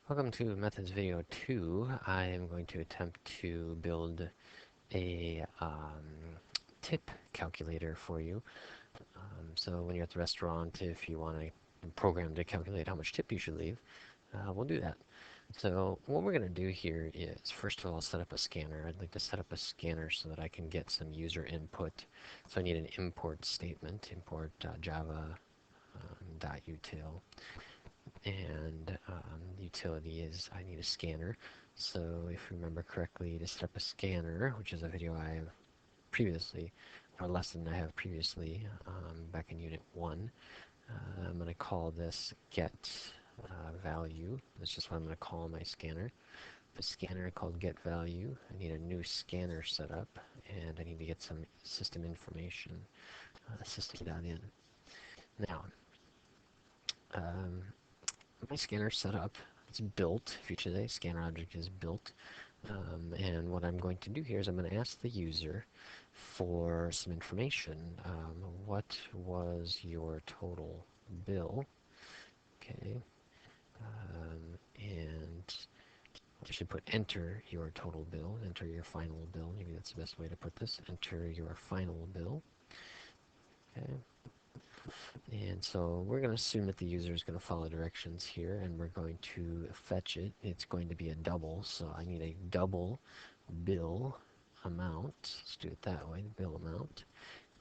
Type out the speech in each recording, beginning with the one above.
Welcome to Methods Video 2. I am going to attempt to build a tip calculator for you. So when you're at the restaurant, if you want a program to calculate how much tip you should leave, we'll do that. So what we're going to do here is, first of all, set up a scanner. I'd like to set up a scanner so that I can get some user input. So I need an import statement, import java .util. And utility is I need a scanner. So if you remember correctly, to set up a scanner, which is a video I have previously, or lesson I have previously back in Unit 1, I'm going to call this get value. That's just what I'm going to call my scanner. The scanner called get value. I need a new scanner set up, and I need to get some system information, system.in. Now, um, my scanner set up. It's built. Feature today, scanner object is built. And what I'm going to do here is I'm going to ask the user for some information. What was your total bill? Okay. And I should put enter your total bill, enter your final bill. Maybe that's the best way to put this. Enter your final bill. Okay. And so we're going to assume that the user is going to follow directions here, and we're going to fetch it. It's going to be a double, so I need a double bill amount. Let's do it that way, bill amount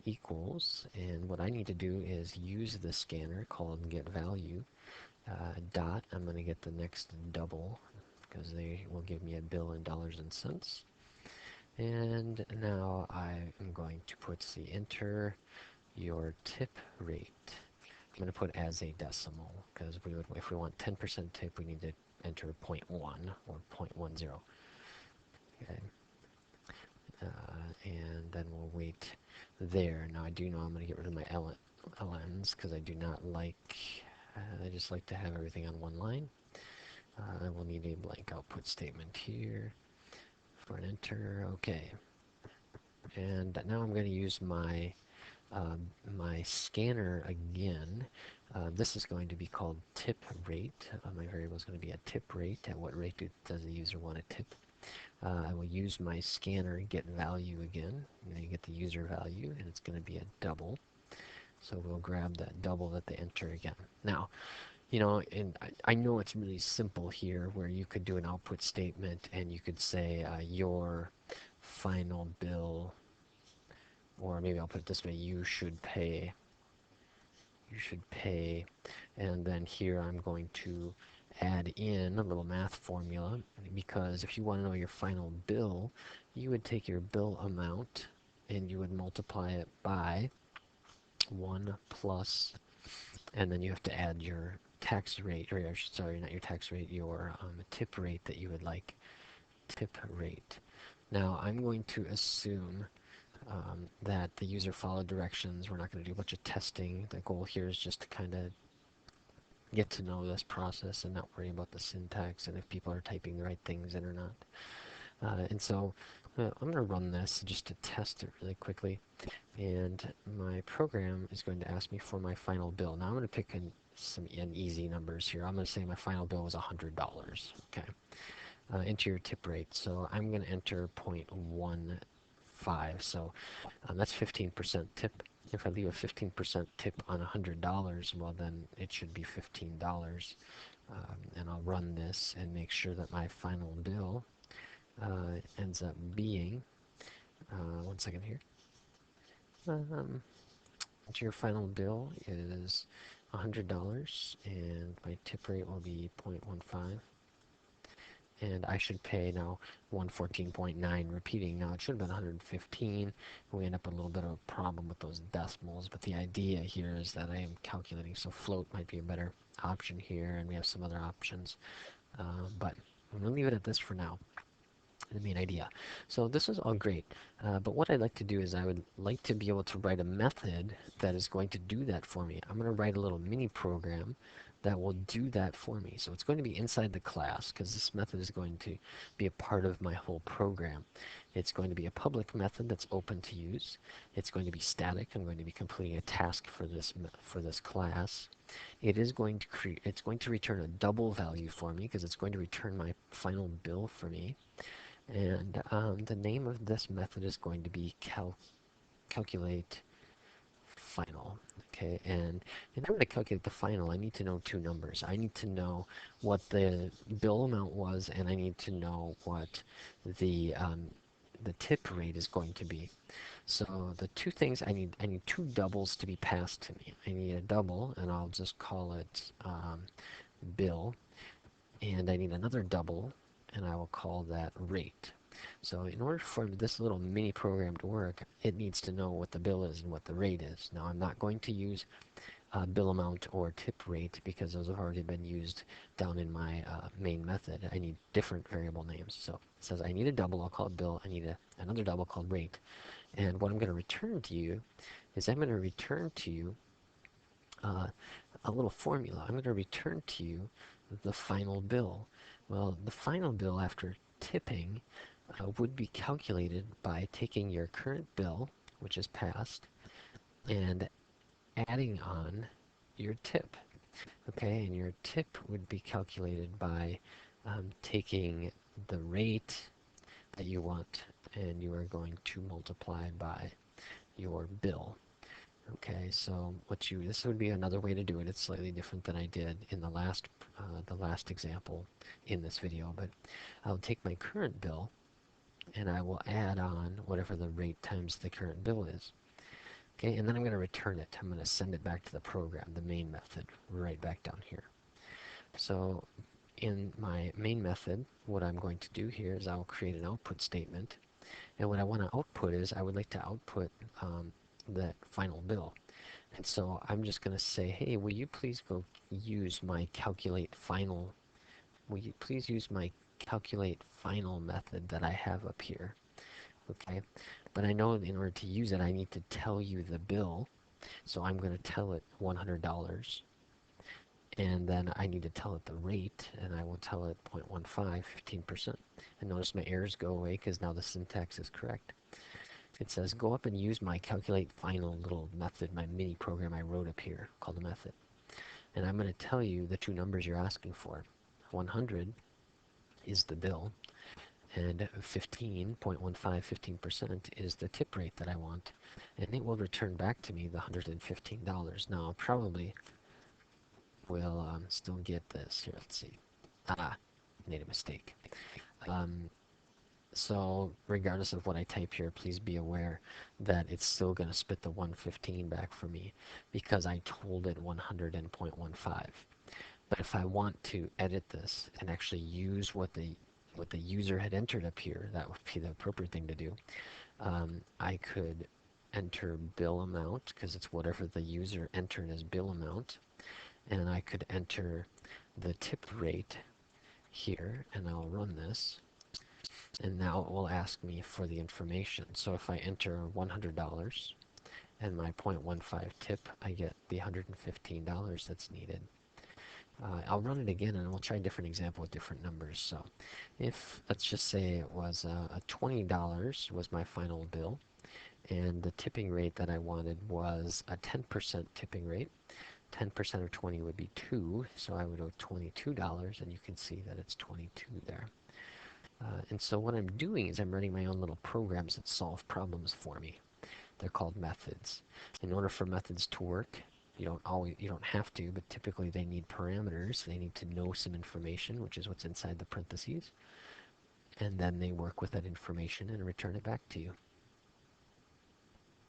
equals, and what I need to do is use the scanner called get value dot. I'm going to get the next double because they will give me a bill in dollars and cents. And now I am going to put the enter your tip rate. I'm going to put as a decimal because if we want 10% tip, we need to enter 0.1 or 0.10. Okay, and then we'll wait there. Now I do know I'm going to get rid of my LNs because I do not like. I just like to have everything on one line. I will need a blank output statement here for an enter. Okay, and now I'm going to use my my scanner again. This is going to be called tip rate. My variable is going to be a tip rate. At what rate does the user want to tip? I will use my scanner get value again. I'm going to get the user value, and it's going to be a double. So we'll grab that double at the enter again. Now, you know, and I know it's really simple here where you could do an output statement and you could say your final bill, or maybe I'll put it this way, you should pay, and then here I'm going to add in a little math formula, because if you want to know your final bill, you would take your bill amount and you would multiply it by 1 plus, and then you have to add your tax rate, or sorry, not your tax rate, your tip rate that you would like, tip rate. Now I'm going to assume that the user followed directions. We're not going to do a bunch of testing. The goal here is just to kind of get to know this process and not worry about the syntax and if people are typing the right things in or not. And so I'm going to run this just to test it really quickly. And my program is going to ask me for my final bill. Now I'm going to pick some easy numbers here. I'm going to say my final bill was $100. Okay. Enter your tip rate. So I'm going to enter 0.15. So that's 15% tip. If I leave a 15% tip on $100, well then it should be $15. And I'll run this and make sure that my final bill ends up being, one second here, your final bill is $100 and my tip rate will be 0.15. And I should pay now 114.9 repeating. Now it should have been 115. We end up with a little bit of a problem with those decimals, but the idea here is that I am calculating, so float might be a better option here, and we have some other options. But I'm going to leave it at this for now, the main idea. So this is all great, but what I'd like to do is I would like to be able to write a method that is going to do that for me. I'm going to write a little mini program that will do that for me. So it's going to be inside the class because this method is going to be a part of my whole program. It's going to be a public method that's open to use. It's going to be static. I'm going to be completing a task for this class. It is going to it's going to return a double value for me because it's going to return my final bill for me. And the name of this method is going to be calculate final. Okay, and in order to calculate the final, I need to know two numbers. I need to know what the bill amount was, and I need to know what the tip rate is going to be. So the two things I need two doubles to be passed to me. I need a double, and I'll just call it bill, and I need another double, and I will call that rate. So in order for this little mini program to work, it needs to know what the bill is and what the rate is. Now I'm not going to use bill amount or tip rate because those have already been used down in my main method. I need different variable names. So it says I need a double, I'll call it bill. I need another double called rate. And what I'm going to return to you is I'm going to return to you uh, a little formula. I'm going to return to you the final bill. Well, the final bill after tipping would be calculated by taking your current bill, which is passed, and adding on your tip. Okay, and your tip would be calculated by taking the rate that you want, and you are going to multiply by your bill. Okay, so this would be another way to do it. It's slightly different than I did in the last example in this video, but I'll take my current bill and I will add on whatever the rate times the current bill is. Okay, and then I'm going to return it. I'm going to send it back to the program, the main method, right back down here. So in my main method, what I'm going to do here is I'll create an output statement. And what I want to output is I would like to output that final bill. And so I'm just going to say, hey, will you please go use my calculate final, will you please use my calculate final method that I have up here. Okay, but I know in order to use it, I need to tell you the bill. So I'm going to tell it $100. And then I need to tell it the rate, and I will tell it 0.15, 15%. And notice my errors go away because now the syntax is correct. It says go up and use my calculate final little method, my mini program I wrote up here called the method. And I'm going to tell you the two numbers you're asking for. 100 is the bill, and 15% is the tip rate that I want. And it will return back to me the $115. Now, I'll probably will still get this. Here, let's see. Ah, made a mistake. Um, so regardless of what I type here, please be aware that it's still going to spit the 115 back for me because I told it 100 and 0.15. But if I want to edit this and actually use what the user had entered up here, that would be the appropriate thing to do. I could enter bill amount because it's whatever the user entered as bill amount, and I could enter the tip rate here, and I'll run this, and now it will ask me for the information. So if I enter $100 and my 0.15 tip, I get the $115 that's needed. I'll run it again and we'll try a different example with different numbers. So if, let's just say it was $20 was my final bill, and the tipping rate that I wanted was a 10% tipping rate. 10% of 20 would be 2, so I would owe $22, and you can see that it's 22 there. And so what I'm doing is I'm running my own little programs that solve problems for me. They're called methods. In order for methods to work, you don't have to, but typically they need parameters. They need to know some information, which is what's inside the parentheses, and then they work with that information and return it back to you.